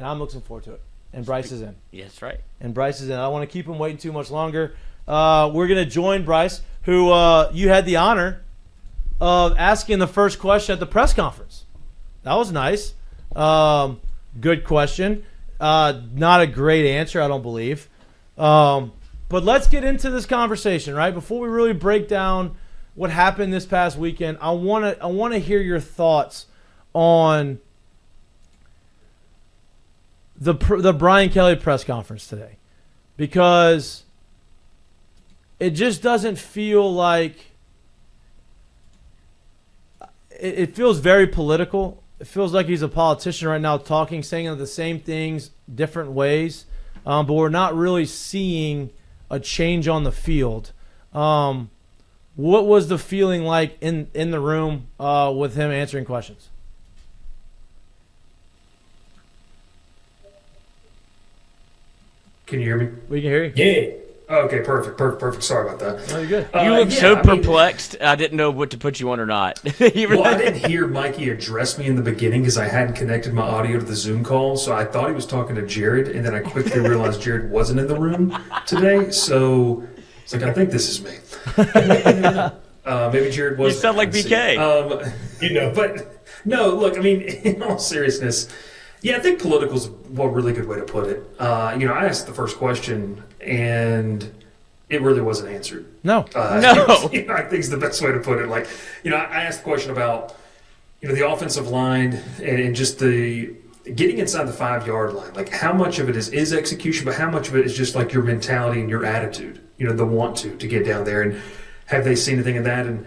and I'm looking forward to it. And Bryce is in. Yeah, that's right. And Bryce is in. I don't want to keep him waiting too much longer. We're going to join Bryce, who you had the honor of asking the first question at the press conference. That was nice. Good question. Not a great answer, I don't believe. But let's get into this conversation, right? Before we really break down what happened this past weekend, I want to hear your thoughts on the Brian Kelly press conference today, because it just doesn't feel like it feels very political. It feels like he's a politician right now, saying the same things different ways, but we're not really seeing a change on the field. What was the feeling like in the room with him answering questions? Can you hear me? We can hear you. Yeah. Okay, perfect. Sorry about that. Oh, you're good. You look so perplexed. I didn't know what to put you on or not. I didn't hear Mikey address me in the beginning because I hadn't connected my audio to the Zoom call, so I thought he was talking to Jared, and then I quickly realized Jared wasn't in the room today, so it's like, I think this is me. Maybe Jared was. You sound like BK. But no, look, I mean, in all seriousness, yeah, I think political is a really good way to put it. I asked the first question, and it really wasn't answered. No. I think it's the best way to put it. Like, I asked the question about, the offensive line and just the getting inside the 5-yard line. Like, how much of it is execution, but how much of it is just like your mentality and your attitude, the want to get down there. And have they seen anything of that? And,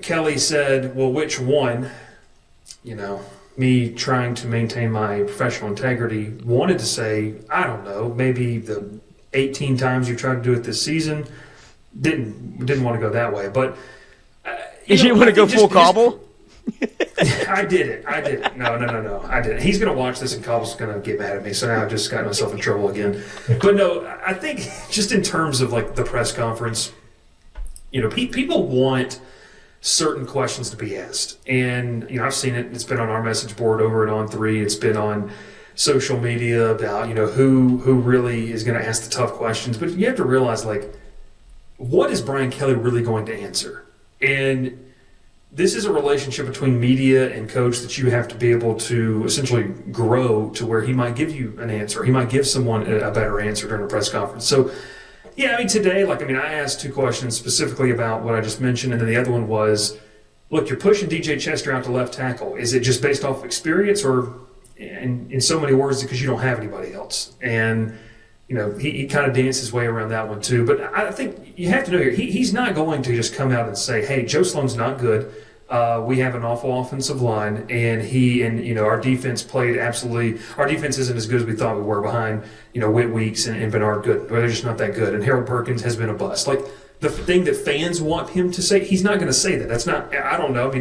Kelly said, well, which one, me trying to maintain my professional integrity, wanted to say, I don't know, maybe the 18 times you tried to do it this season. Didn't want to go that way, but you want to go full Cobble? I did it. No, I didn't. He's going to watch this, and Cobble's going to get mad at me. So now I've just got myself in trouble again. But no, I think just in terms of like the press conference, people want certain questions to be asked. And, I've seen it. It's been on our message board over at On3. It's been on social media about, who really is going to ask the tough questions. But you have to realize, like, what is Brian Kelly really going to answer? And this is a relationship between media and coach that you have to be able to essentially grow to where he might give you an answer. He might give someone a better answer during a press conference. So, yeah, today, I asked 2 questions specifically about what I just mentioned, and then the other one was, look, you're pushing DJ Chester out to left tackle. Is it just based off experience, or in so many words, because you don't have anybody else? And, he kind of danced his way around that one too. But I think you have to know here, he's not going to just come out and say, hey, Joe Sloan's not good. We have an awful offensive line, and our defense played absolutely. Our defense isn't as good as we thought we were behind, Whit Weeks and Bernard Good. They're just not that good. And Harold Perkins has been a bust. Like, the thing that fans want him to say, he's not going to say that. That's not. I don't know.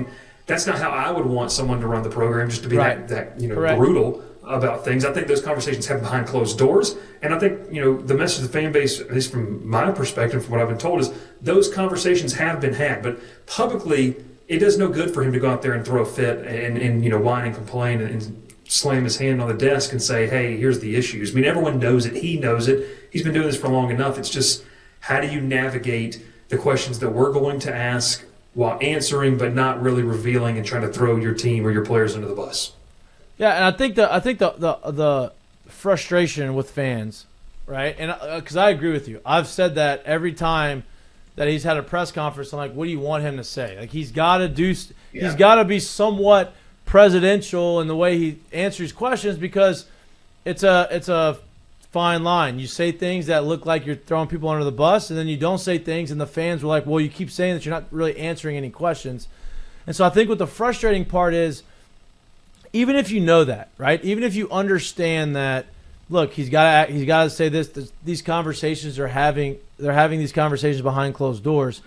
That's not how I would want someone to run the program, just to be that brutal about things. I think those conversations happen behind closed doors, and I think the message of the fan base, at least from my perspective, from what I've been told, is those conversations have been had, but publicly. It does no good for him to go out there and throw a fit and whine and complain and slam his hand on the desk and say, hey, here's the issues. Everyone knows it. He knows it. He's been doing this for long enough. It's just, how do you navigate the questions that we're going to ask while answering but not really revealing and trying to throw your team or your players under the bus? Yeah, and I think the frustration with fans, right? And because I agree with you. I've said that every time that he's had a press conference. I'm like, what do you want him to say? Like, he's got to be somewhat presidential in the way he answers questions, because it's a fine line. You say things that look like you're throwing people under the bus, and then you don't say things, and the fans were like, well, you keep saying that you're not really answering any questions. And so I think what the frustrating part is, even if you know that, right? Even if you understand that, look, he's got to say this. These conversations they're having these conversations behind closed doors.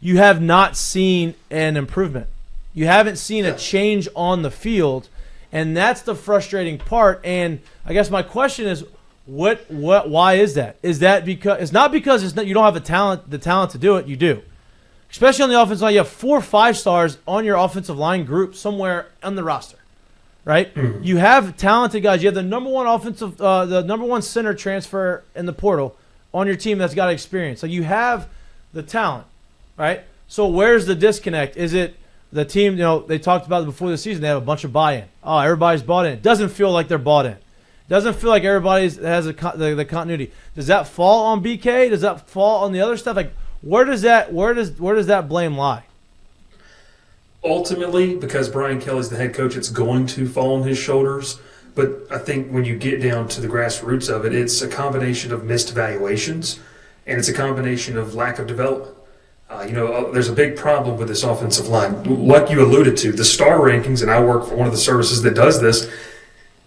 You have not seen an improvement. You haven't seen a change on the field, and that's the frustrating part. And I guess my question is, why is that? Is that because it's not because you don't have the talent to do it? You do, especially on the offensive line. You have 4 5 stars on your offensive line group somewhere on the roster. right? You have talented guys. You have the number one center transfer in the portal on your team that's got experience. So you have the talent, right? So where's the disconnect? Is it the team, they talked about it before the season, they have a bunch of buy-in. Oh, everybody's bought in. It doesn't feel like they're bought in. It doesn't feel like everybody has the continuity. Does that fall on BK? Does that fall on the other stuff? Like, where does that blame lie? Ultimately, because Brian Kelly's the head coach, it's going to fall on his shoulders. But I think when you get down to the grassroots of it, it's a combination of missed evaluations, and it's a combination of lack of development. There's a big problem with this offensive line. Like you alluded to, the star rankings, and I work for one of the services that does this,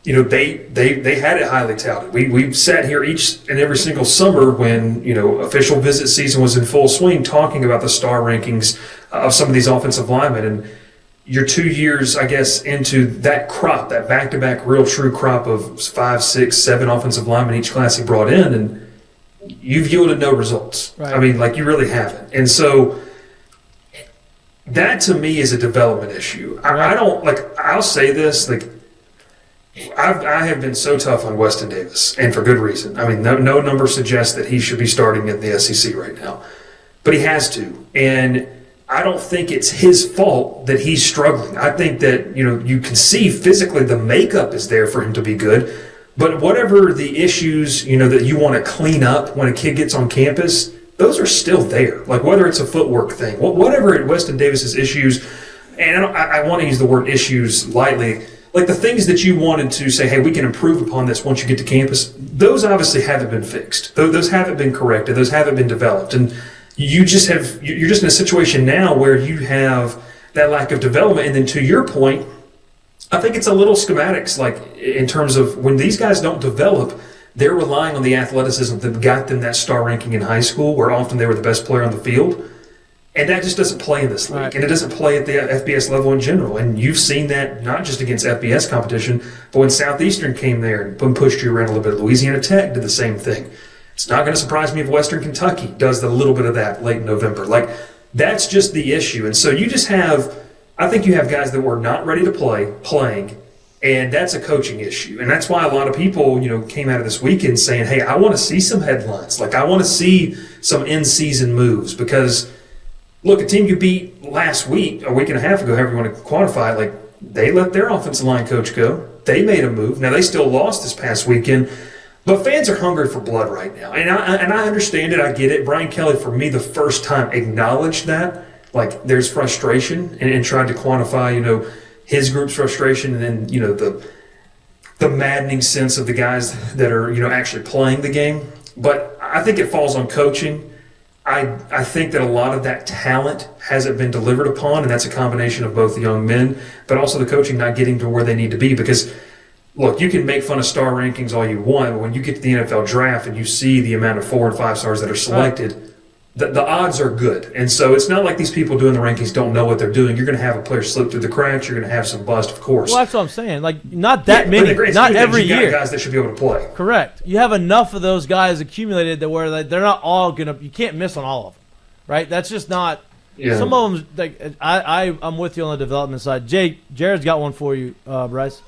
they had it highly touted. We sat here each and every single summer when, official visit season was in full swing talking about the star rankings of some of these offensive linemen. And you're 2 years, I guess, into that crop, that back-to-back real true crop of 5, 6, 7 offensive linemen each class he brought in, and you've yielded no results. Right. I mean, you really haven't. And so that to me is a development issue. I don't, I'll say this, I have been so tough on Weston Davis, and for good reason. I mean, no number suggests that he should be starting in the SEC right now, but he has to. And I don't think it's his fault that he's struggling. I think that, you can see physically the makeup is there for him to be good, but whatever the issues, that you want to clean up when a kid gets on campus, those are still there. Like whether it's a footwork thing, whatever Weston Davis's issues, and I want to use the word issues lightly, like the things that you wanted to say, hey, we can improve upon this once you get to campus, those obviously haven't been fixed. Those haven't been corrected. Those haven't been developed. And you're just in a situation now where you have that lack of development. And then to your point, I think it's a little schematics, in terms of when these guys don't develop, they're relying on the athleticism that got them that star ranking in high school, where often they were the best player on the field. And that just doesn't play in this league. Right. And it doesn't play at the FBS level in general. And you've seen that not just against FBS competition, but when Southeastern came there and pushed you around a little bit. Louisiana Tech did the same thing. It's not going to surprise me if Western Kentucky does a little bit of that late in November. That's just the issue. And so you just I think you have guys that were not ready to playing, and that's a coaching issue. And that's why a lot of people, came out of this weekend saying, hey, I want to see some headlines. I want to see some in-season moves because – look, a team you beat last week, a week and a half ago, however you want to quantify it, they let their offensive line coach go. They made a move. Now, they still lost this past weekend, but fans are hungry for blood right now. And I understand it. I get it. Brian Kelly, for me, the first time acknowledged that. There's frustration and tried to quantify, his group's frustration and then, the maddening sense of the guys that are, actually playing the game. But I think it falls on coaching. I think that a lot of that talent hasn't been delivered upon, and that's a combination of both the young men, but also the coaching not getting to where they need to be. Because, look, you can make fun of star rankings all you want, but when you get to the NFL draft and you see the amount of 4 and 5 stars that are selected, the odds are good. And so it's not like these people doing the rankings don't know what they're doing. You're going to have a player slip through the cracks. You're going to have some bust, of course. Well, that's what I'm saying. Not that many, not every year. You got guys that should be able to play. Correct. You have enough of those guys accumulated that where they're not all going to – you can't miss on all of them, right? That's just not – some of them I'm with you on the development side. Jared's got one for you, Bryce.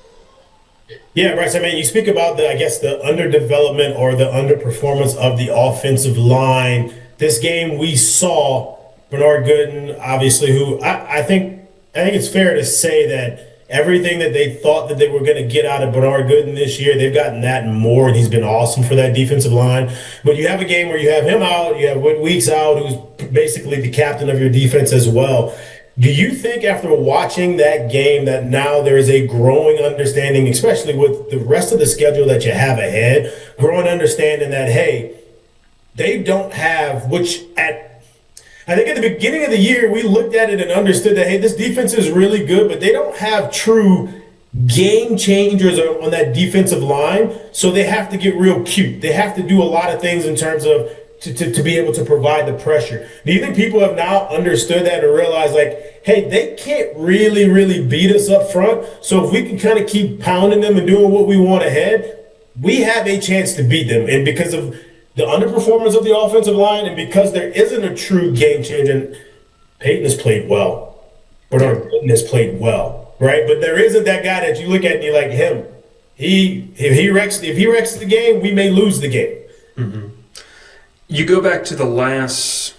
Yeah, Bryce, you speak about the underdevelopment or the underperformance of the offensive line. This game we saw Bernard Gooden, obviously, who I think it's fair to say that everything that they thought that they were going to get out of Bernard Gooden this year, they've gotten that and more, and he's been awesome for that defensive line. But you have a game where you have him out, you have Whit Weeks out, who's basically the captain of your defense as well. Do you think after watching that game that now there is a growing understanding, especially with the rest of the schedule that you have ahead, growing understanding that, hey, they don't have, I think at the beginning of the year, we looked at it and understood that, hey, this defense is really good, but they don't have true game changers on that defensive line, so they have to get real cute. They have to do a lot of things in terms of to be able to provide the pressure. Do you think people have now understood that and realized, hey, they can't really beat us up front, so if we can kind of keep pounding them and doing what we want ahead, we have a chance to beat them. And because of the underperformance of the offensive line, and because there isn't a true game changer, Peyton has played well. Bernard Gooden has played well. right? But there isn't that guy that you look at and you're like, him. If he wrecks the game, we may lose the game. Mm-hmm. You go back to the last.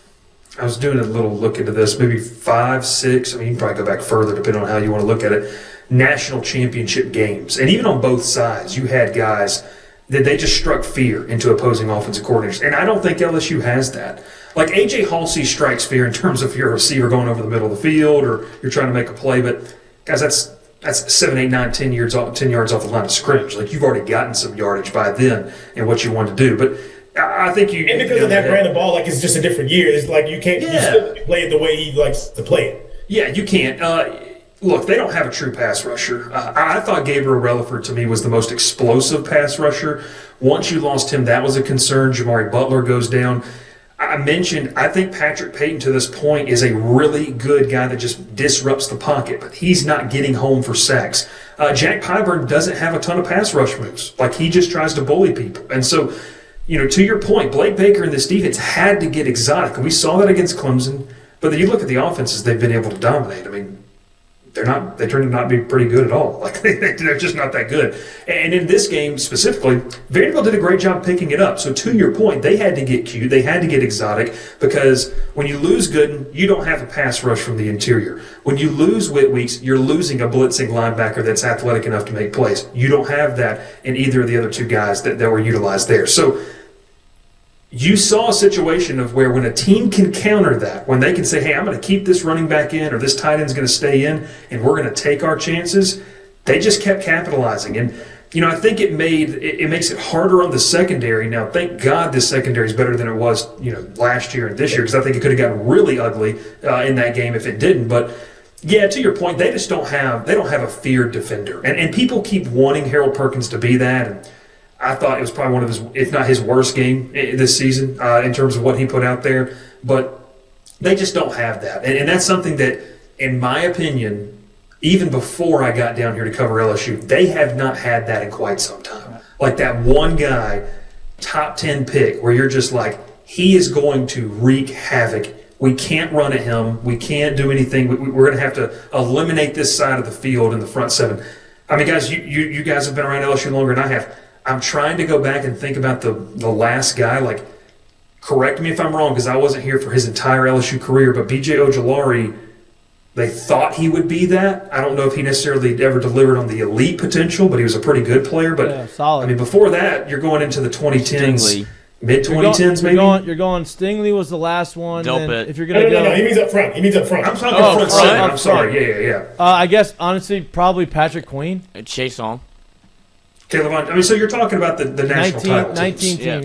I was doing a little look into this, maybe 5, 6. I mean, you can probably go back further depending on how you want to look at it. National championship games, and even on both sides, you had guys that they just struck fear into opposing offensive coordinators, and I don't think LSU has that. Like A.J. Halsey strikes fear in terms of you're a receiver going over the middle of the field or you're trying to make a play, but guys, that's 7, 8, 9, 10 yards off the line of scrimmage. Like you've already gotten some yardage by then in what you want to do, but. I think you and because of that brand of ball, like it's just a different year. It's like you can't you still play it the way he likes to play it. Yeah, you can't. Look, they don't have a true pass rusher. I thought Gabriel Relaford to me was the most explosive pass rusher. Once you lost him, that was a concern. Jamari Butler goes down. I mentioned I think Patrick Payton to this point is a really good guy that just disrupts the pocket, but he's not getting home for sacks. Jack Pyburn doesn't have a ton of pass rush moves. Like he just tries to bully people, and so. To your point, Blake Baker and this defense had to get exotic. And we saw that against Clemson. But then you look at the offenses they've been able to dominate. I mean, they turned to not be pretty good at all. Like they're just not that good. And in this game specifically, Vanderbilt did a great job picking it up. So to your point, they had to get cute. They had to get exotic because when you lose Gooden, you don't have a pass rush from the interior. When you lose Whitweeks, you're losing a blitzing linebacker that's athletic enough to make plays. You don't have that in either of the other two guys that were utilized there. So you saw a situation of where when a team can counter that, when they can say, hey, I'm going to keep this running back in or this tight end's going to stay in and we're going to take our chances, they just kept capitalizing. And, I think it makes it harder on the secondary. Now, thank God this secondary is better than it was, last year and this year because I think it could have gotten really ugly in that game if it didn't. But, yeah, to your point, they don't have a feared defender. And people keep wanting Harold Perkins to be that. And I thought it was probably one of his, if not his worst game this season in terms of what he put out there. But they just don't have that. And that's something that, in my opinion, even before I got down here to cover LSU, they have not had that in quite some time. Like that one guy, top 10 pick, where you're just like, he is going to wreak havoc. We can't run at him. We can't do anything. We're going to have to eliminate this side of the field in the front seven. I mean, guys, you guys have been around LSU longer than I have. I'm trying to go back and think about the last guy. Like, correct me if I'm wrong because I wasn't here for his entire LSU career, but B.J. Ojulari, they thought he would be that. I don't know if he necessarily ever delivered on the elite potential, but he was a pretty good player. But yeah, solid. I mean, before that, you're going into the 2010s, mid-2010s maybe? You're going Stingley was the last one. Delpit. If you're going to go. No, he means up front. I'm talking front seven. I'm sorry. Yeah. I guess, honestly, probably Patrick Queen. Chase on. Caleb, I mean, so you're talking about the national title 19 teams. team,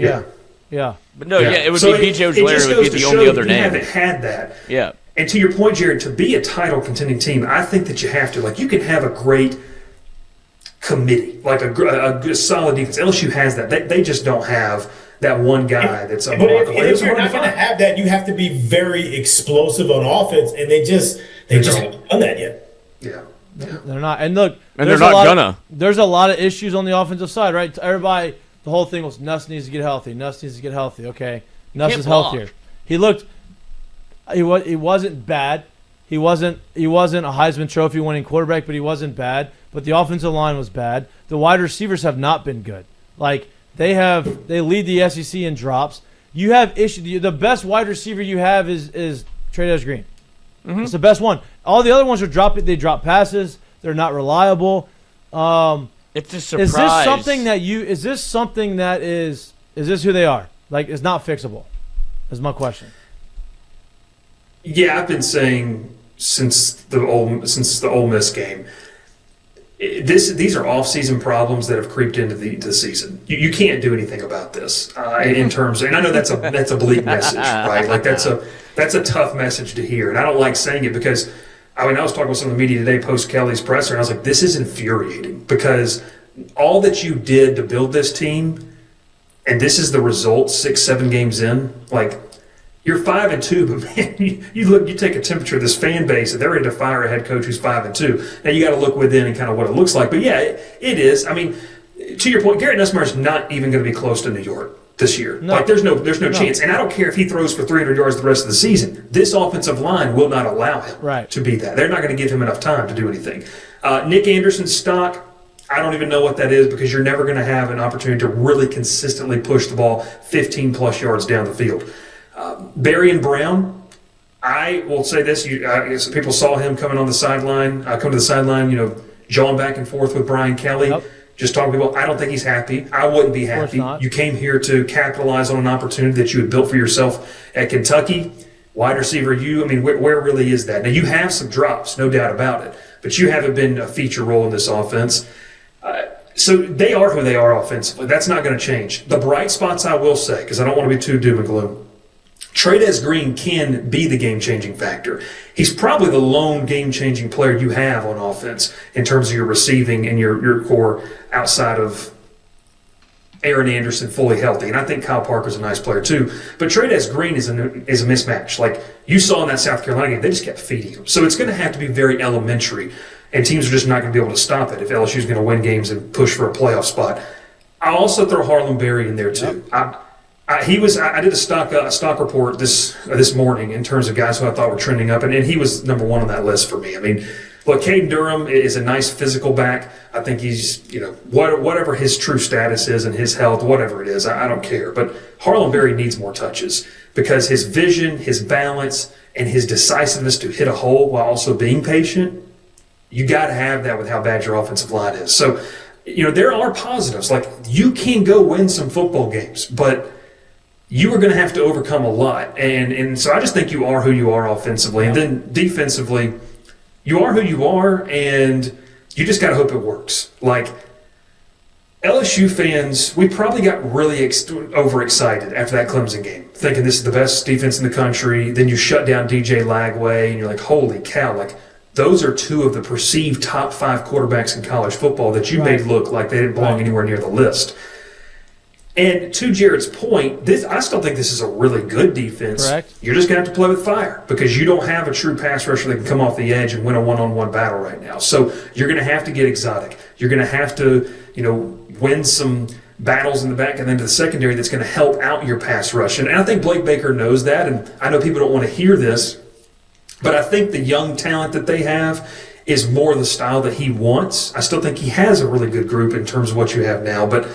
yeah. But no, it would be B.J. Ojulari would be the only other name. You haven't had that. Yeah. And to your point, Jared, to be a title contending team, I think that you have to. Like, you can have a great committee, like a good solid defense. LSU has that. They just don't have that one guy that's a block away. If you're not going to have that, you have to be very explosive on offense, and they just haven't done that yet. Yeah. They're not. And look, they're not gonna. There's a lot of issues on the offensive side, right? Everybody, the whole thing was Nuss needs to get healthy. Okay, Nuss is healthier. He wasn't bad. He wasn't a Heisman Trophy winning quarterback, but he wasn't bad. But the offensive line was bad. The wide receivers have not been good. Like they lead the SEC in drops. You have issues. The best wide receiver you have is Trey Green. Mm-hmm. It's the best one. All the other ones are dropping. They drop passes. They're not reliable. It's a surprise. Is this something that is this who they are? Like, it's not fixable. Is my question. Yeah, I've been saying since the Ole Miss game. These are off-season problems that have creeped into the season. You can't do anything about this in terms. And I know that's a bleak message, right? Like that's a tough message to hear, and I don't like saying it because I was talking with some of the media today post Kelly's presser, and I was like, this is infuriating because all that you did to build this team, and this is the result 6-7 games in, like. You're 5-2, but man, you take a temperature of this fan base, and they're ready to fire a head coach who's 5-2. Now you got to look within and kind of what it looks like. But yeah, it is. I mean, to your point, Garrett Nussmeier is not even going to be close to New York this year. No. Like there's no chance. And I don't care if he throws for 300 yards the rest of the season. This offensive line will not allow him to be that. They're not going to give him enough time to do anything. Nick Anderson's stock, I don't even know what that is because you're never going to have an opportunity to really consistently push the ball 15-plus yards down the field. Barry and Brown, I will say this. I guess people saw him coming to the sideline, jawing back and forth with Brian Kelly. Yep. Just talking to people. I don't think he's happy. I wouldn't be happy. Not. You came here to capitalize on an opportunity that you had built for yourself at Kentucky. Wide receiver, where really is that? Now, you have some drops, no doubt about it, but you haven't been a feature role in this offense. So they are who they are offensively. That's not going to change. The bright spots, I will say, because I don't want to be too doom and gloom, Trey'Dez Green can be the game-changing factor. He's probably the lone game-changing player you have on offense in terms of your receiving and your core outside of Aaron Anderson fully healthy. And I think Kyle Parker's a nice player too. But Trey'Dez Green is a mismatch. Like you saw in that South Carolina game, they just kept feeding him. So it's going to have to be very elementary. And teams are just not going to be able to stop it if LSU is going to win games and push for a playoff spot. I'll also throw Harlem Berry in there too. Yep. I did a stock report this morning in terms of guys who I thought were trending up, and he was number one on that list for me. I mean, look, Caden Durham is a nice physical back. I think he's, whatever his true status is and his health, whatever it is, I don't care. But Harlem Berry needs more touches because his vision, his balance, and his decisiveness to hit a hole while also being patient, you got to have that with how bad your offensive line is. So, there are positives. Like, you can go win some football games, but you are going to have to overcome a lot. And so I just think you are who you are offensively. And then defensively, you are who you are, and you just got to hope it works. Like, LSU fans, we probably got really overexcited after that Clemson game, thinking this is the best defense in the country. Then you shut down DJ Lagway, and you're like, holy cow, like, those are two of the perceived top 5 quarterbacks in college football that you made look like they didn't belong anywhere near the list. And to Jared's point, I still think this is a really good defense. Correct. You're just going to have to play with fire because you don't have a true pass rusher that can come off the edge and win a one-on-one battle right now. So you're going to have to get exotic. You're going to have to, win some battles in the back and then to the secondary that's going to help out your pass rush. And I think Blake Baker knows that. And I know people don't want to hear this, but I think the young talent that they have is more the style that he wants. I still think he has a really good group in terms of what you have now, but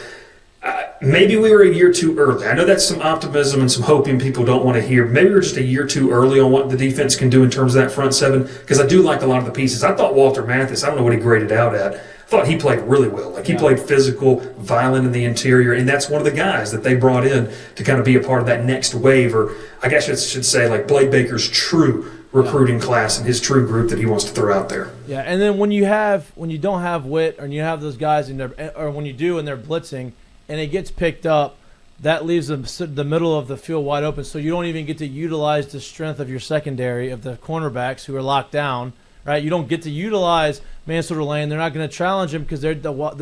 maybe we were a year too early. I know that's some optimism and some hoping people don't want to hear. Maybe we're just a year too early on what the defense can do in terms of that front seven, because I do like a lot of the pieces. I thought Walter Mathis, I don't know what he graded out at, I thought he played really well. Like, he played physical, violent in the interior, and that's one of the guys that they brought in to kind of be a part of that next wave, or I guess I should say, like, Blake Baker's true recruiting class and his true group that he wants to throw out there. Yeah, and then when you don't have Witt, or you have those guys or when you do and they're blitzing and it gets picked up, that leaves the middle of the field wide open, so you don't even get to utilize the strength of your secondary of the cornerbacks who are locked down, right? You don't get to utilize Mansour Lane. They're not going to challenge him because the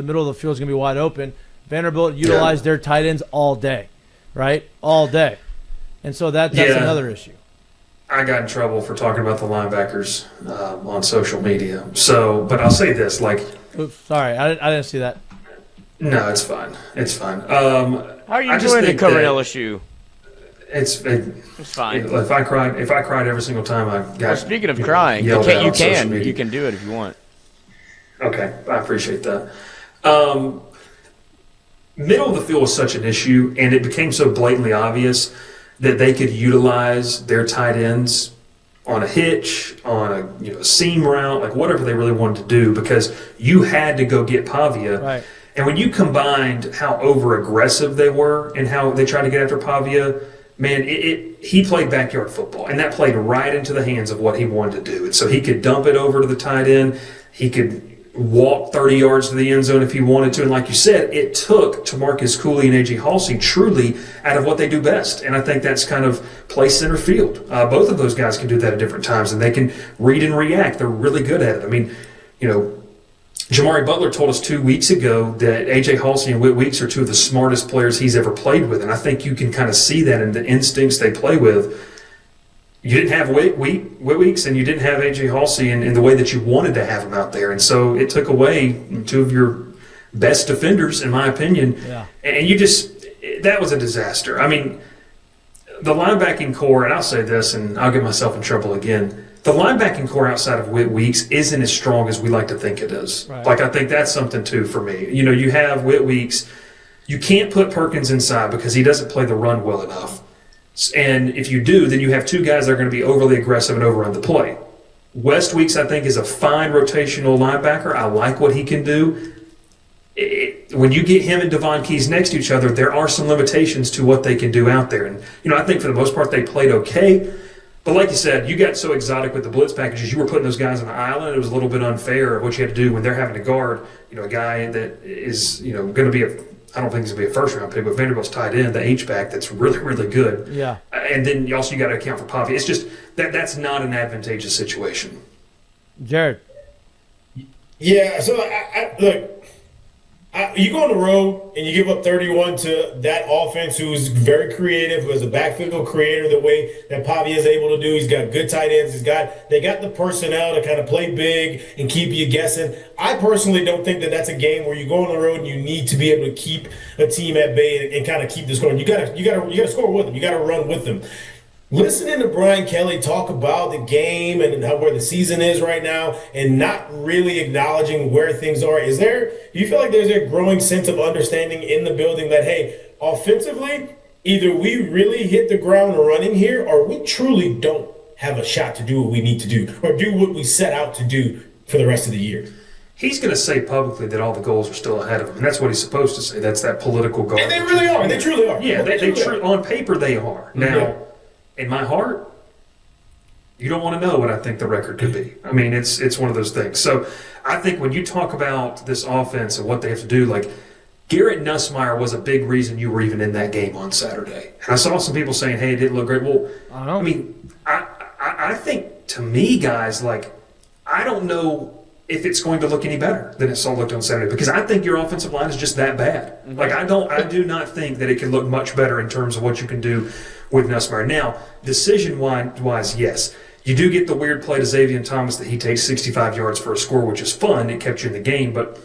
middle of the field is going to be wide open. Vanderbilt utilized their tight ends all day, right? All day. And so that's another issue. I got in trouble for talking about the linebackers on social media. So, but I'll say this, like... Oops, sorry, I didn't see that. No, it's fine. It's fine. How are you doing to cover LSU? It's fine. If I cried every single time I got. Well, speaking of crying, you can do it if you want. Okay, I appreciate that. Middle of the field was such an issue, and it became so blatantly obvious that they could utilize their tight ends on a hitch, on a seam route, like whatever they really wanted to do, because you had to go get Pavia. Right. And when you combined how over-aggressive they were and how they tried to get after Pavia, man, he played backyard football, and that played right into the hands of what he wanted to do. And so he could dump it over to the tight end. He could walk 30 yards to the end zone if he wanted to. And like you said, it took Tamarcus Cooley and A.J. Halsey truly out of what they do best. And I think that's kind of play center field. Both of those guys can do that at different times, and they can read and react. They're really good at it. I mean, Jamari Butler told us 2 weeks ago that A.J. Halsey and Whit Weeks are two of the smartest players he's ever played with. And I think you can kind of see that in the instincts they play with. You didn't have Whit Weeks and you didn't have A.J. Halsey in the way that you wanted to have him out there. And so it took away two of your best defenders, in my opinion. Yeah. And that was a disaster. I mean, the linebacking core, and I'll say this, and I'll get myself in trouble again, the linebacking core outside of Whit Weeks isn't as strong as we like to think it is. Right. Like, I think that's something, too, for me. You know, you have Whit Weeks. You can't put Perkins inside because he doesn't play the run well enough. And if you do, then you have two guys that are going to be overly aggressive and overrun the play. West Weeks, I think, is a fine rotational linebacker. I like what he can do. When you get him and Devon Keys next to each other, there are some limitations to what they can do out there. And, you know, I think for the most part they played okay. But like you said, you got so exotic with the blitz packages, you were putting those guys on the island. It was a little bit unfair what you had to do when they're having to guard, you know, a guy that is, you know, going to be I don't think he's going to be a first-round pick, but Vanderbilt's tight end, the H-back, that's really, really good. Yeah. And then you got to account for Pavi. It's just that's not an advantageous situation. Jared. Yeah, so look, you go on the road and you give up 31 to that offense who's very creative, who has a backfield creator the way that Pavi is able to do. He's got good tight ends. They got the personnel to kind of play big and keep you guessing. I personally don't think that that's a game where you go on the road and you need to be able to keep a team at bay and kind of keep the score. You got to score with them. You got to run with them. Listening to Brian Kelly talk about the game and where the season is right now and not really acknowledging where things are, do you feel like there's a growing sense of understanding in the building that, hey, offensively, either we really hit the ground running here or we truly don't have a shot to do what we need to do or do what we set out to do for the rest of the year? He's going to say publicly that all the goals are still ahead of him, and that's what he's supposed to say. That's that political garbage. And they really are. They truly are. Yeah, on paper they are. Now, in my heart, you don't want to know what I think the record could be. I mean, it's one of those things. So I think when you talk about this offense and what they have to do, like Garrett Nussmeier was a big reason you were even in that game on Saturday. And I saw some people saying, hey, it didn't look great. Well, I mean, I think to me, guys, like, I don't know if it's going to look any better than it looked on Saturday because I think your offensive line is just that bad. Mm-hmm. Like, I do not think that it can look much better in terms of what you can do with Nussmeier. Now, decision-wise, yes. You do get the weird play to Xavier Thomas that he takes 65 yards for a score, which is fun. It kept you in the game, but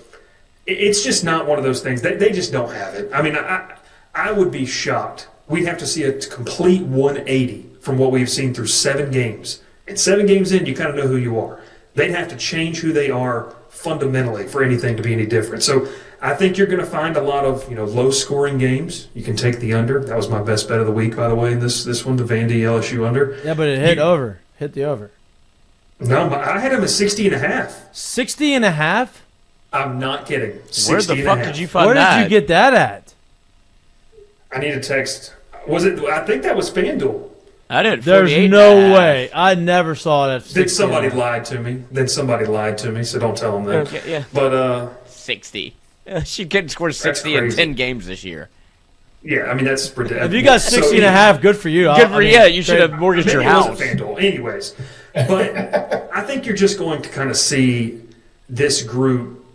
it's just not one of those things. They just don't have it. I mean, I would be shocked. We'd have to see a complete 180 from what we've seen through 7 games. And 7 games in, you kind of know who you are. They'd have to change who they are fundamentally for anything to be any different. So I think you're going to find a lot of low-scoring games. You can take the under. That was my best bet of the week, by the way, in this one, the Vandy LSU under. Yeah, but it hit the over. No, I had him at 60.5. 60.5? I'm not kidding. Where the fuck did you find Where that? Where did you get that at? I need a text. I think that was FanDuel. I did. There's no way. I never saw it at 60. Then somebody lied to me. So don't tell them that. Okay, yeah. But 60. She couldn't score 60 in 10 games this year. Yeah, I mean that's ridiculous. If you got 60.5, good for you. Good for you. You should have mortgaged your house. FanDuel. Anyways, but I think you're just going to kind of see this group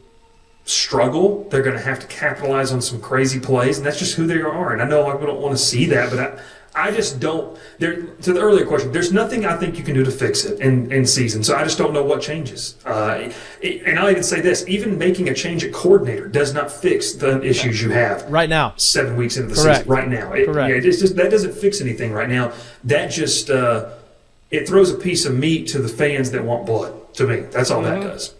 struggle. They're going to have to capitalize on some crazy plays, and that's just who they are. And I know I don't want to see that, but I just don't. To the earlier question, there's nothing I think you can do to fix it in season. So I just don't know what changes. And I'll even say this: even making a change at coordinator does not fix the issues you have right now. 7 weeks into the Correct. season, right now. Correct. Yeah, it's just that doesn't fix anything right now. That just it throws a piece of meat to the fans that want blood. To me, that's all that does.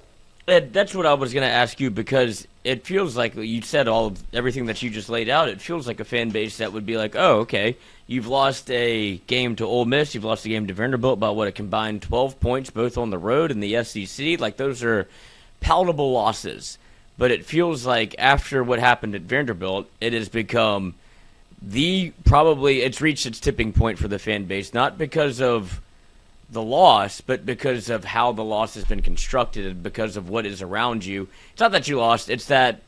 Ed, that's what I was going to ask you because it feels like you said everything that you just laid out. It feels like a fan base that would be like, oh, okay, you've lost a game to Ole Miss, you've lost a game to Vanderbilt by a combined 12 points, both on the road in the SEC. Like, those are palatable losses. But it feels like after what happened at Vanderbilt, it has become it's reached its tipping point for the fan base, not because of the loss, but because of how the loss has been constructed and because of what is around you. It's not that you lost, it's that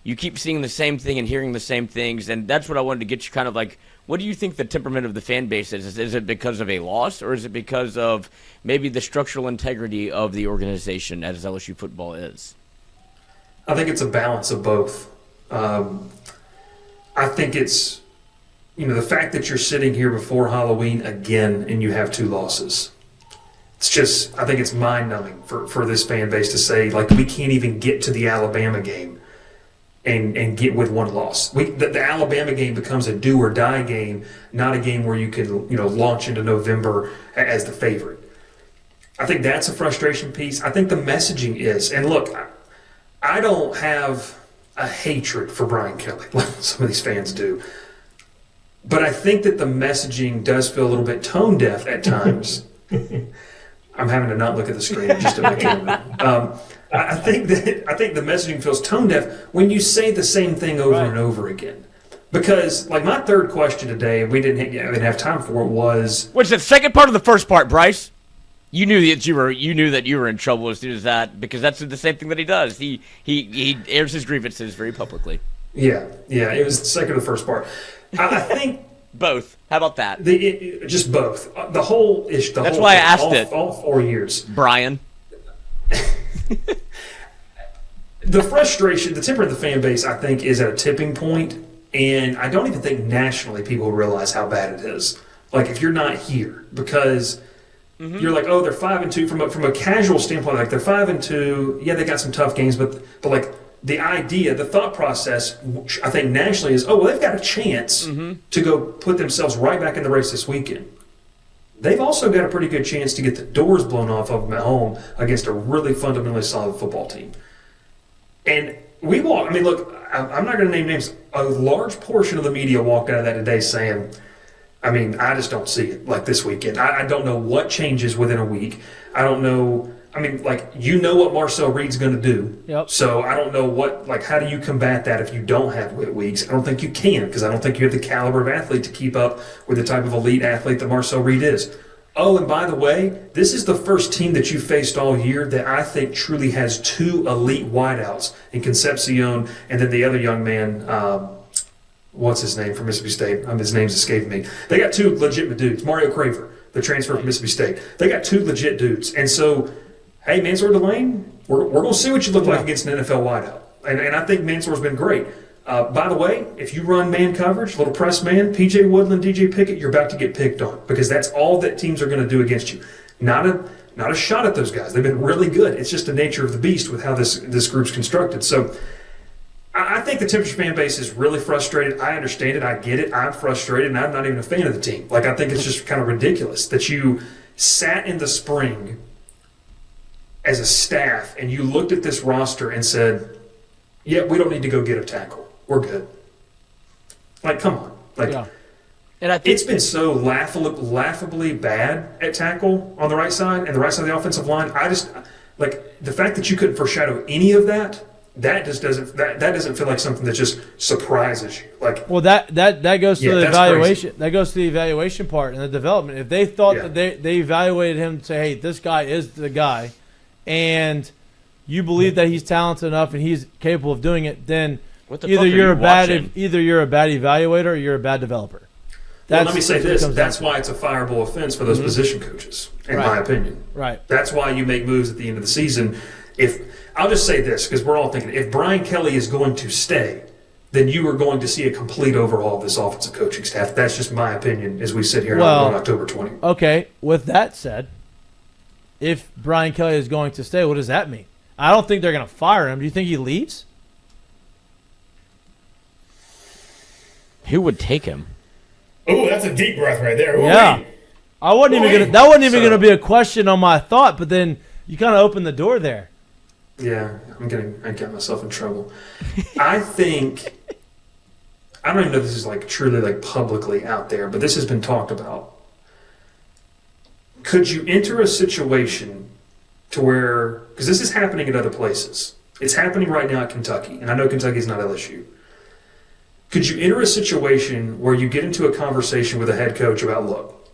you keep seeing the same thing and hearing the same things, and that's what I wanted to get you kind of like, what do you think the temperament of the fan base is? Is it because of a loss, or is it because of maybe the structural integrity of the organization as LSU football is? I think it's a balance of both. I think it's, the fact that you're sitting here before Halloween again and you have 2 losses. It's just, I think it's mind-numbing for this fan base to say, like, we can't even get to the Alabama game and get with 1 loss. The Alabama game becomes a do-or-die game, not a game where you can, launch into November as the favorite. I think that's a frustration piece. I think the messaging is. And look, I don't have a hatred for Brian Kelly like some of these fans do. But I think that the messaging does feel a little bit tone deaf at times. I'm having to not look at the screen just to make it. I think the messaging feels tone deaf when you say the same thing over and over again. Because like my third question today, we didn't have time for it, was which the second part of the first part, Bryce. You knew that you were in trouble as soon as that, because that's the same thing that he does. He airs his grievances very publicly. Yeah, it was the second or the first part. I think both. How about that? Just both. The whole issue. That's why I asked it. All 4 years, Brian. The frustration, the temper of the fan base, I think, is at a tipping point, and I don't even think nationally people realize how bad it is. Like if you're not here, because you're like, oh, they're 5-2 from a casual standpoint. Like they're 5-2. Yeah, they got some tough games, but like the idea, the thought process, I think nationally is, oh, well, they've got a chance to go put themselves right back in the race this weekend. They've also got a pretty good chance to get the doors blown off of them at home against a really fundamentally solid football team. And look, I'm not going to name names. A large portion of the media walked out of that today saying, I just don't see it like this weekend. I don't know what changes within a week. I don't know. What Marcel Reed's going to do. Yep. So I don't know how do you combat that if you don't have weeks? I don't think you can, because I don't think you have the caliber of athlete to keep up with the type of elite athlete that Marcel Reed is. Oh, and by the way, this is the first team that you faced all year that I think truly has 2 elite wideouts in Concepcion and then the other young man, what's his name from Mississippi State? His name's escaping me. They got 2 legitimate dudes. Mario Craver, the transfer from Mississippi State. They got 2 legit dudes. And so, hey, Mansour Delane, we're going to see what you look like against an NFL wideout. And I think Mansour's been great. By the way, if you run man coverage, little press man, P.J. Woodland, DJ Pickett, you're about to get picked on, because that's all that teams are going to do against you. Not a shot at those guys. They've been really good. It's just the nature of the beast with how this group's constructed. So I think the Temperature fan base is really frustrated. I understand it. I get it. I'm frustrated, and I'm not even a fan of the team. I think it's just kind of ridiculous that you sat in the spring as a staff and you looked at this roster and said, yeah, we don't need to go get a tackle. We're good. Come on. And I think it's been so laughably bad at tackle on the right side and the right side of the offensive line. I just the fact that you couldn't foreshadow any of that. That just doesn't feel like something that just surprises you. That goes to the evaluation. Crazy. That goes to the evaluation part and the development. If they thought that they evaluated him to say, hey, this guy is the guy, and you believe that he's talented enough and he's capable of doing it, then either you're a bad evaluator or you're a bad developer. Well, let me say this. That's why it's a fireable offense for those position coaches, in my opinion. Right. That's why you make moves at the end of the season. I'll just say this, because we're all thinking, if Brian Kelly is going to stay, then you are going to see a complete overhaul of this offensive coaching staff. That's just my opinion as we sit here on October 20. Okay, with that said, if Brian Kelly is going to stay, what does that mean? I don't think they're going to fire him. Do you think he leaves? Who would take him? Oh, that's a deep breath right there. Ooh, yeah. That wasn't even going to be a question on my thought, but then you kind of opened the door there. Yeah, I got myself in trouble. I think, I don't even know if this is truly publicly out there, but this has been talked about. Could you enter a situation to where, because this is happening at other places. It's happening right now at Kentucky, and I know Kentucky's not LSU. Could you enter a situation where you get into a conversation with a head coach about, look,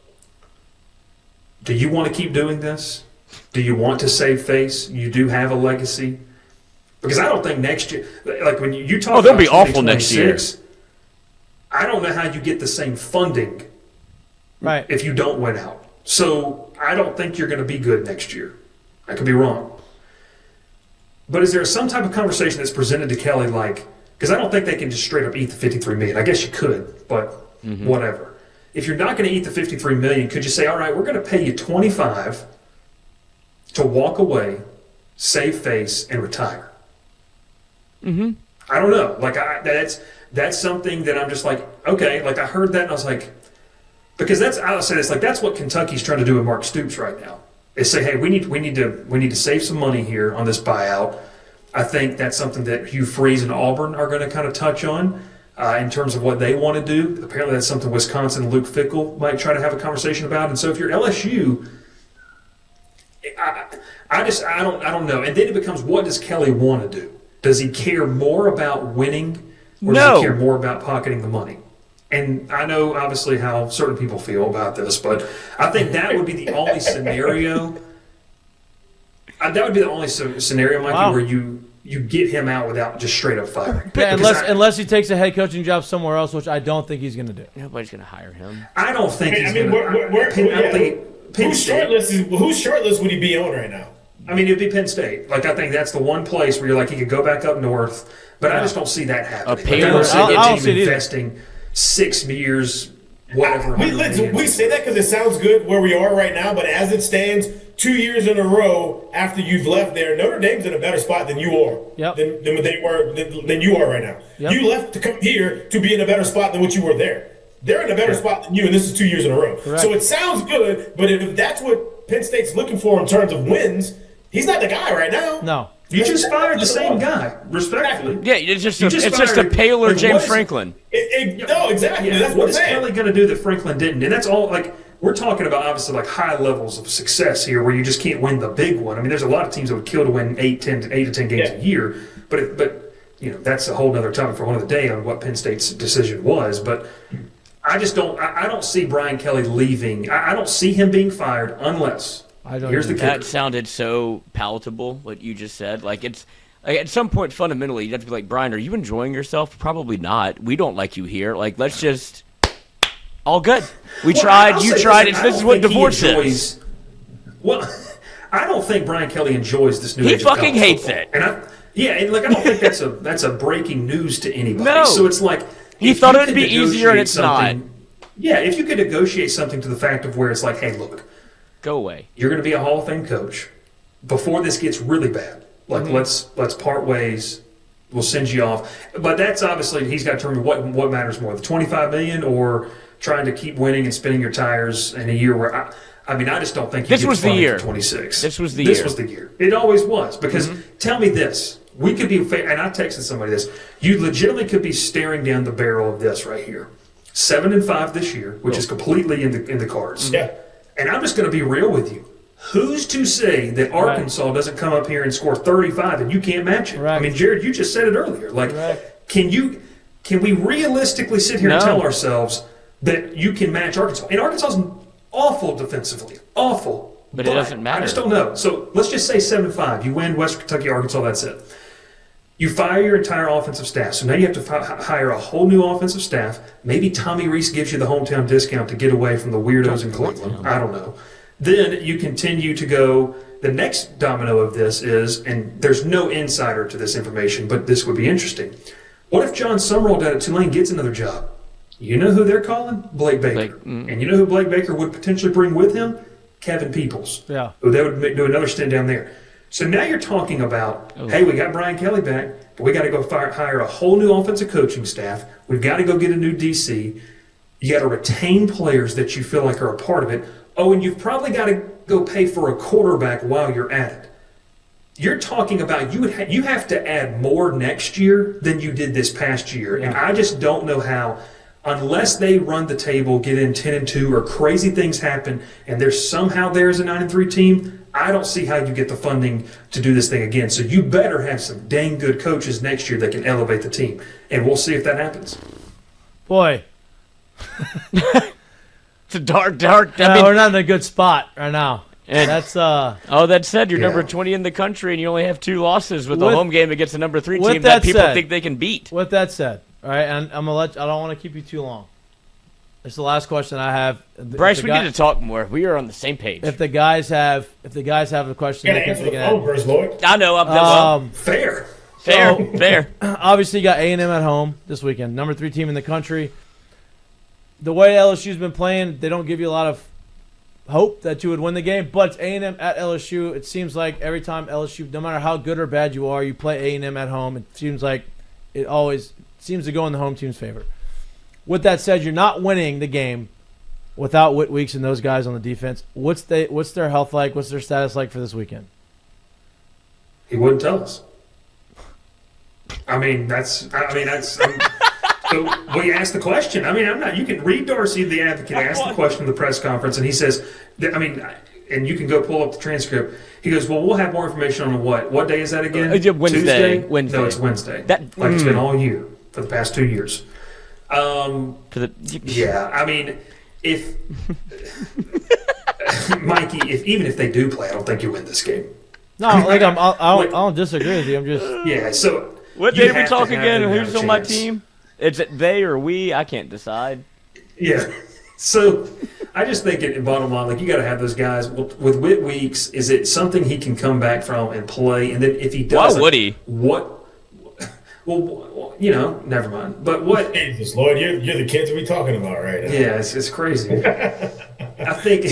do you want to keep doing this? Do you want to save face? You do have a legacy? Because I don't think next year, when you talk they'll about be awful next year. I don't know how you get the same funding if you don't win out. So I don't think you're going to be good next year. I could be wrong. But is there some type of conversation that's presented to Kelly because I don't think they can just straight up eat the $53 million. I guess you could, but whatever. If you're not going to eat the $53 million, could you say, all right, we're going to pay you $25 to walk away, save face, and retire? I don't know. That's something that I'm just okay. I heard that and I was because I'll say this, that's what Kentucky's trying to do with Mark Stoops right now. is say, hey, we need to save some money here on this buyout. I think that's something that Hugh Freeze and Auburn are going to kind of touch on in terms of what they want to do. Apparently, that's something Wisconsin and Luke Fickell might try to have a conversation about. And so, if you're LSU, I don't know. And then it becomes, what does Kelly want to do? Does he care more about winning, or does he care more about pocketing the money? And I know, obviously, how certain people feel about this, but I think that would be the only scenario. That would be the only scenario, Mikey, where you get him out without just straight up firing. Yeah, unless he takes a head coaching job somewhere else, which I don't think he's going to do. Nobody's going to hire him. I don't think he's going to. Whose shortlist would he be on right now? I mean, it'd be Penn State. Like, I think that's the one place where you're like, he could go back up north, but I just don't see that happening. I don't see the team investing 6 years, whatever. We say that because it sounds good where we are right now, but as it stands, 2 years in a row after you've left there, Notre Dame's in a better spot than you are. Yep. Than you are right now. Yep. You left to come here to be in a better spot than what you were there. They're in a better spot than you, and this is 2 years in a row. Correct. So it sounds good, but if that's what Penn State's looking for in terms of wins, he's not the guy right now. No. You just fired the same guy, respectfully. Yeah, it's just a paler James Franklin. No, exactly. Yeah, that's what what is Kelly going to do that Franklin didn't? And that's all, like, we're talking about, obviously, like, high levels of success here where you just can't win the big one. I mean, there's a lot of teams that would kill to win 8 to 10 games a year. But you know, that's a whole other topic for another day on what Penn State's decision was. But I just don't – I don't see Brian Kelly leaving. I don't see him being fired unless – here's the kicker. That sounded so palatable, what you just said. Like, it's like, at some point, fundamentally, you have to be like, Brian, are you enjoying yourself? Probably not. We don't like you here. Like, let's just all good. We tried. You tried. This is what divorce is. Well, I don't think Brian Kelly enjoys this new. He fucking hates it. And I don't think that's a breaking news to anybody. No. So it's like he thought it would be easier, and it's not. Yeah, if you could negotiate something to the fact of where it's like, hey, look. Go away. You're going to be a Hall of Fame coach before this gets really bad. Like, let's part ways. We'll send you off. But that's obviously, he's got to determine what matters more, the $25 million or trying to keep winning and spinning your tires in a year where I just don't think this was the year. 26. This was the year. It always was, because tell me this. We could be, and I texted somebody this. You legitimately could be staring down the barrel of this right here. 7-5 this year, which is completely in the cards. Yeah. And I'm just going to be real with you. Who's to say that Arkansas doesn't come up here and score 35 and you can't match it? Right. I mean, Jared, you just said it earlier. Like, can we realistically sit here and tell ourselves that you can match Arkansas? And Arkansas is awful defensively. Awful. But it doesn't matter. I just don't know. So let's just say 7-5. You win West Kentucky, Arkansas, that's it. You fire your entire offensive staff. So now you have to hire a whole new offensive staff. Maybe Tommy Rees gives you the hometown discount to get away from the weirdos in Cleveland. I don't know. Then you continue to go. The next domino of this is, and there's no insider to this information, but this would be interesting. What if John Summerall down at Tulane gets another job? You know who they're calling? Blake Baker. And you know who Blake Baker would potentially bring with him? Kevin Peoples. Yeah. Who they would do another stint down there. So now you're talking about, hey, we got Brian Kelly back, but we got to go hire a whole new offensive coaching staff. We've got to go get a new DC. You got to retain players that you feel like are a part of it. Oh, and you've probably got to go pay for a quarterback while you're at it. You're talking about you have to add more next year than you did this past year. And I just don't know how, unless they run the table, get in 10-2, or crazy things happen, and there's somehow there's a 9-3 team, I don't see how you get the funding to do this thing again. So you better have some dang good coaches next year that can elevate the team. And we'll see if that happens. Boy. It's a dark. We're not in a good spot right now. And that's that said, you're number 20 in the country, and you only have 2 losses with the home game against a number 3 team that people think they can beat. With that said, all right, and I'm gonna I don't want to keep you too long. It's the last question I have. Bryce, we need to talk more. We are on the same page. If the guys have a question, they can answer the phone first, Lloyd. I know. Fair. Obviously, you got A&M at home this weekend, number 3 team in the country. The way LSU's been playing, they don't give you a lot of hope that you would win the game. But it's A&M at LSU. It seems like every time LSU, no matter how good or bad you are, you play A&M at home. It seems like it always seems to go in the home team's favor. With that said, you're not winning the game without Whit Weeks and those guys on the defense. What's their health like? What's their status like for this weekend? He wouldn't tell us. So we asked the question. You can read Darcy, the advocate, ask the question in the press conference, and he says, and you can go pull up the transcript. He goes, well, we'll have more information on what? What day is that again? Wednesday. Tuesday? Wednesday. No, it's Wednesday. It's been all year for the past 2 years. If Mikey, even if they do play, I don't think you win this game. No, I don't disagree with you. I'm just So what day did we talk again? Who's on my team? Is it they or we? I can't decide. Yeah. So I just think in bottom line, you got to have those guys. With Whit Weeks, is it something he can come back from and play? And then if he does, why would he? What? Well, never mind. But what? Jesus, Lord, you're the kids we talking about right now. Yeah, it's crazy. I think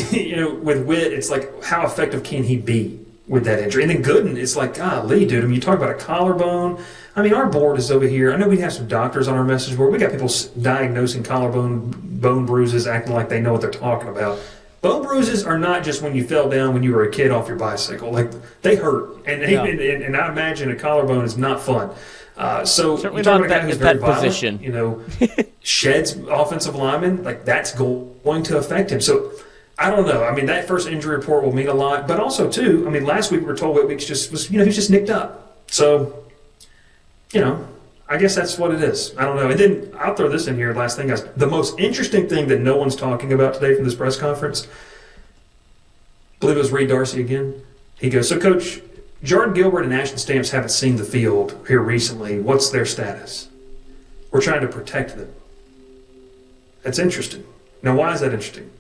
with Whit, it's like how effective can he be with that injury? And then Gooden, it's like, golly, dude. You talk about a collarbone. Our board is over here. I know we have some doctors on our message board. We got people diagnosing bone bruises, acting like they know what they're talking about. Bone bruises are not just when you fell down when you were a kid off your bicycle. They hurt, and I imagine a collarbone is not fun. So certainly you talk not about a guy who's that very position. Violent, sheds offensive linemen. That's going to affect him. So I don't know. That first injury report will mean a lot, but also too. Last week we were told Whit Weeks was he's just nicked up. So. I guess that's what it is. I don't know. And then I'll throw this in here, last thing, guys. The most interesting thing that no one's talking about today from this press conference, I believe it was Reed Darcy again. He goes, so, Coach, Jordan Gilbert and Ashton Stamps haven't seen the field here recently. What's their status? We're trying to protect them. That's interesting. Now, why is that interesting?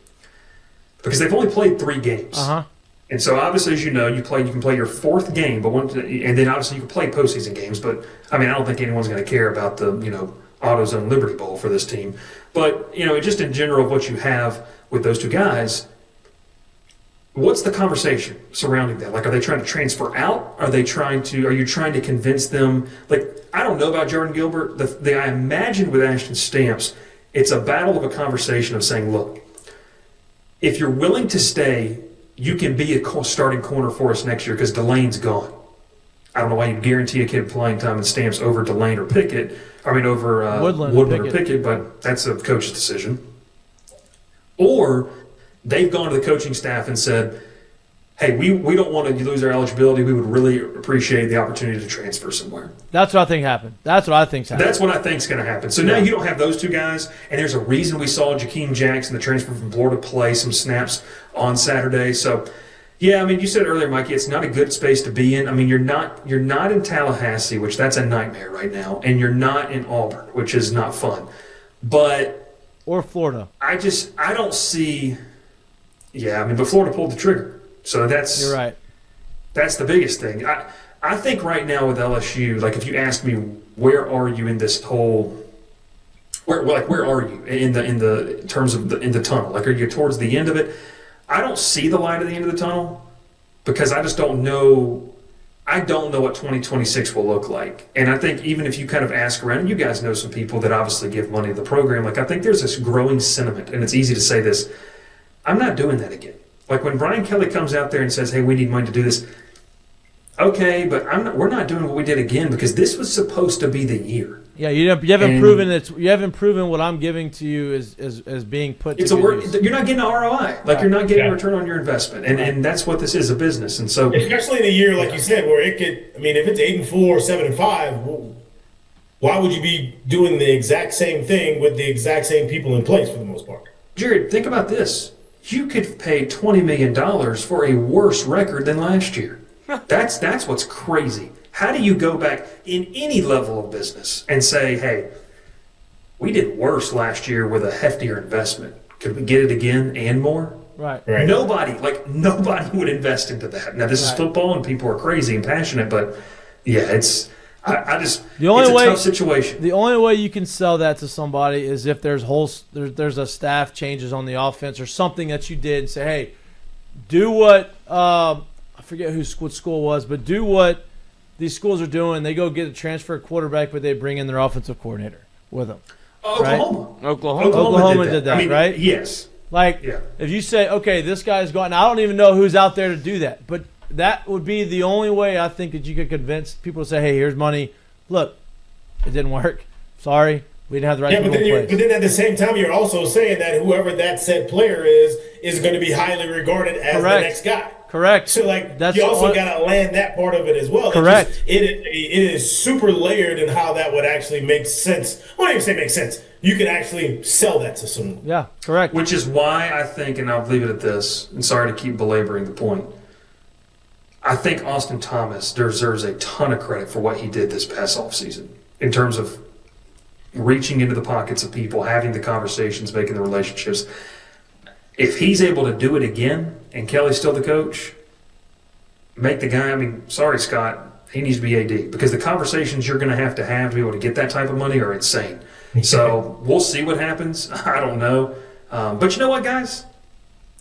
Because they've only played 3 games. Uh-huh. And so, obviously, as you know, you can play your 4th game, and then obviously you can play postseason games. But I don't think anyone's going to care about the AutoZone Liberty Bowl for this team. But just in general, what you have with those 2 guys, what's the conversation surrounding that? Are they trying to transfer out? Are you trying to convince them? I don't know about Jordan Gilbert. I imagine with Ashton Stamps, it's a battle of a conversation of saying, look, if you're willing to stay, you can be a starting corner for us next year because Delane's gone. I don't know why you'd guarantee a kid playing time and Stamps over Delane or Pickett. Over Woodland or Pickett, but that's a coach's decision. Or they've gone to the coaching staff and said, hey, we don't want to lose our eligibility. We would really appreciate the opportunity to transfer somewhere. That's what I think happened. That's what I think's happened. That's what I think's going to happen. So now you don't have those 2 guys, and there's a reason we saw Jakeem Jackson, the transfer from Florida, play some snaps on Saturday. So, yeah, you said earlier, Mikey, it's not a good space to be in. You're not in Tallahassee, which that's a nightmare right now, and you're not in Auburn, which is not fun. Or Florida. I don't see. Yeah, but Florida pulled the trigger. So you're right. That's the biggest thing. I think right now with LSU, if you ask me where are you in this whole, where are you in the terms of in the tunnel? Are you towards the end of it? I don't see the light at the end of the tunnel because I just don't know. I don't know what 2026 will look like. And I think even if you kind of ask around, and you guys know some people that obviously give money to the program, I think there's this growing sentiment, and it's easy to say this, I'm not doing that again. When Brian Kelly comes out there and says, hey, we need money to do this, okay, but we're not doing what we did again because this was supposed to be the year. Yeah, you haven't proven it. You haven't proven what I'm giving to you as being put. It's to a work. use. You're not getting an ROI. You're not getting a return on your investment, and that's what this is, a business. And so, especially in a year like you said, where it could. If it's 8-4, 7-5, why would you be doing the exact same thing with the exact same people in place for the most part? Jared, think about this. You could pay $20 million for a worse record than last year. That's what's crazy. How do you go back in any level of business and say, hey, we did worse last year with a heftier investment. Could we get it again and more? Right. Nobody would invest into that. Now, this is football and people are crazy and passionate, but yeah, it's a tough situation. The only way you can sell that to somebody is if there's a staff changes on the offense or something that you did and say, hey, do what I forget what school it was, but do what these schools are doing. They go get a transfer quarterback, but they bring in their offensive coordinator with them. Oklahoma. Oklahoma did that, right? Yes. Like, Yeah. if you say, okay, this guy's going, I don't even know who's out there to do that. But that would be the only way I think that you could convince people to say, hey, here's money. Look, it didn't work. Sorry. We didn't have the right people in place. But then at the same time, you're also saying that whoever that said player is going to be highly regarded as the next guy. Correct. So, like, you also got to land that part of it as well. Correct. It is super layered in how that would actually make sense. I won't even say make sense. You can actually sell that to someone. Yeah, correct. Which is why I think, and I'll leave it at this, and sorry to keep belaboring the point, I think Austin Thomas deserves a ton of credit for what he did this past offseason in terms of reaching into the pockets of people, having the conversations, making the relationships. If he's able to do it again, and Kelly's still the coach, make the guy, I mean, sorry, Scott, he needs to be AD, because the conversations you're going to have to be able to get that type of money are insane. So we'll see what happens. I don't know. But you know what, guys?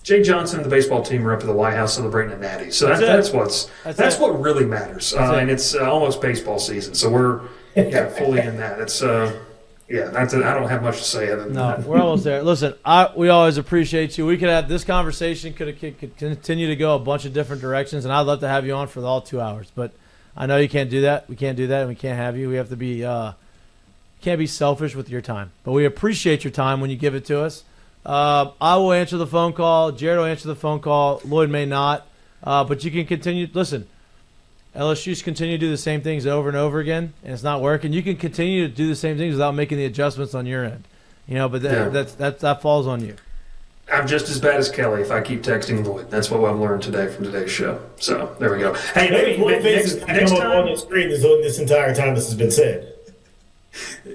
Jay Johnson and the baseball team are up at the White House celebrating a natty. So that's what really matters. And it's almost baseball season. So we're fully in that. It's I don't have much to say other than that. We're almost there. Listen, we always appreciate you. We could have this conversation could continue to go a bunch of different directions, and I'd love to have you on for all 2 hours. But I know you can't do that. We can't do that, and we can't have you. We have to be can't be selfish with your time. But we appreciate your time when you give it to us. I will answer the phone call. Jared will answer the phone call. Lloyd may not. But you can continue. Listen, LSU's continue to do the same things over and over again, and it's not working. You can continue to do the same things without making the adjustments on your end. But that falls on you. I'm just as bad as Kelly if I keep texting Lloyd. That's what I've learned today from today's show. So there we go. Hey, maybe next time on the screen this entire time this has been said.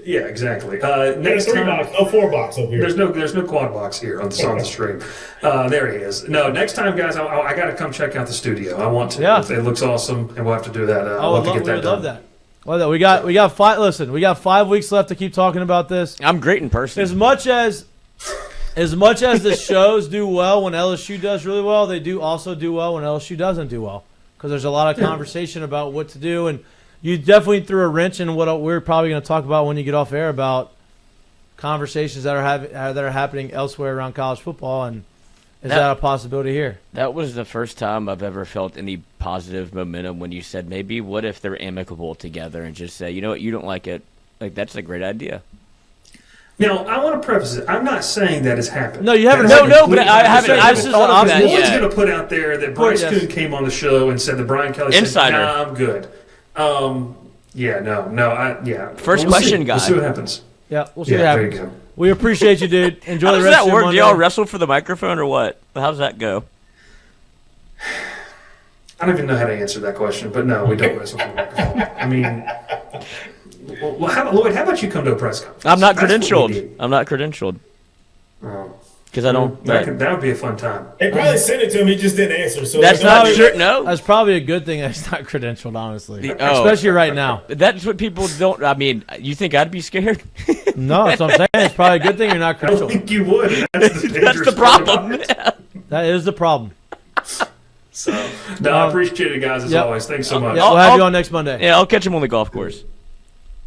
Yeah, exactly. Next 3 box, no 4 box over here. There's no quad box here on the stream. There he is. No, next time, guys, I got to come check out the studio. I want to. Yeah. It looks awesome, and we'll have to do that. I'll have to get that done. Love that. Well, we got 5. Listen, we got 5 weeks left to keep talking about this. I'm great in person. As much as the shows do well when LSU does really well, they do also do well when LSU doesn't do well, because there's a lot of conversation about what to do. And you definitely threw a wrench in what we're probably going to talk about when you get off air about conversations that are happening elsewhere around college football. And is that a possibility here? That was the first time I've ever felt any positive momentum when you said, maybe what if they're amicable together and just say, you know what, you don't like it. Like, that's a great idea. Now, I want to preface it. I'm not saying that has happened. No, you haven't. No, but I haven't thought of that Lloyd's yet. going to put out there that Bryce Koon came on the show and said that Brian Kelly Insider. said, nah, I'm good. First question, guys. We'll see what happens. Yeah, we'll see what happens. There you go. We appreciate you, dude. Enjoy the rest of your How does that work? Monday. Do y'all wrestle for the microphone or what? How does that go? I don't even know how to answer that question, but no, we don't wrestle for the microphone. I mean, Lloyd, how about you come to a press conference? I'm not credentialed. Because I don't. That would be a fun time. They probably sent it to him. He just didn't answer. So that's not true. No, that's probably a good thing. That's not credentialed, honestly, especially right now. That's what people don't. I mean, you think I'd be scared? No, that's what I'm saying. It's probably a good thing you're not I don't credentialed. think you would. That's the problem. That is the problem. So, I appreciate it, guys, as always. Thanks so much. Yeah, we'll have you on next Monday. Yeah, I'll catch him on the golf course.